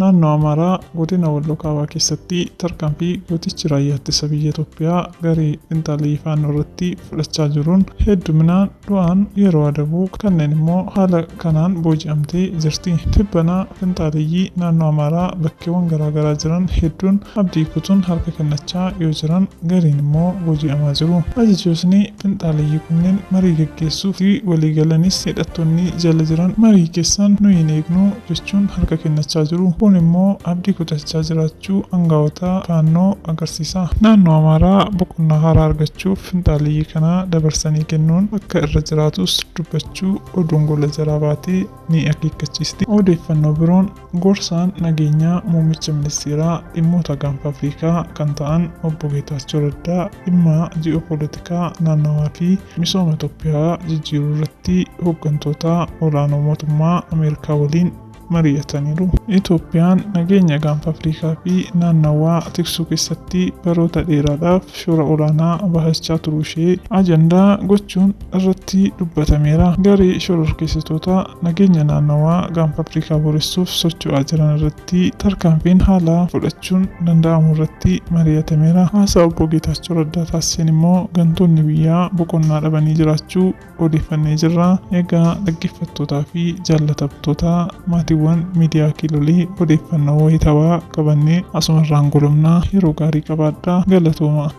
naannoo Amaaraa godina Walloo Kaabaa keessatti tarkaanfii gootichi raayyaa ittisa biyya Itoophiyaa garee finxaalii faannoo irratti fudhachaa jiruun hedduminaan du'aan yeroo adabu kanneen immoo haala kanaan booji'amtee jirti. Tibbana finxaaliyyii naannoo Amaaraa bakkeewwan garaagaraa jiran hedduun abdii kutuun harka kennachaa yoo jiran gariin immoo booji'amaa jiru. Ajajootni finxaaliyyii kunneen marii gaggeessuu fi waliigalanis hidhattoonni jala jiran marii keessan nu hin eegnu jechuun harka kennachaa jiru. Kun immoo abdii kutachaa jiraachuu aangawoota faannoo agarsiisa. Naannoo Amaaraa boqonnaa haaraa argachuuf finxaaliyyii kana dabarsanii kennuun akka irra jiraatus dubbachuu oduun gola jalaa baatee ni akeekkachiisti. Odeeffannoo biroon gorsaan nageenyaa muummicha ministeeraa dhimmoota gaanfa Afrikaa kan ta'an obbo Geetaachoo Raddaa dhimma ji'oopoolitikaa naannawaa fi misooma Itoophiyaa jijjiiruu irratti hooggantoota olaanoo mootummaa Ameerikaa waliin mari'ataniiru. Itoophiyaan nageenya gaanfa Afrikaa fi naannawaa tiksuu keessatti baroota dheeraadhaaf shoora olaanaa bahachaa turuu ishee ajandaa gochuun irratti dubbatameera. Garee shororkeessitoota nageenya naannawaa gaanfa Afrikaa boreessuuf socho'aa jiran irratti tarkaanfiin haala fudhachuun danda'amu irratti mari'atameera. Haasaa obbo Geetaachoo Raddaa taasiseen immoo gantoonni biyyaa boqonnaa dhabanii jiraachuu odeeffannee jirra. Egaa dhaggeeffattootaa fi jaallatamtoota maatii miidiyaa Kilolii odeeffannoo wayitaawaa qabannee asumarraan golomnaa yeroo gaarii qabaadhaa. Galatooma.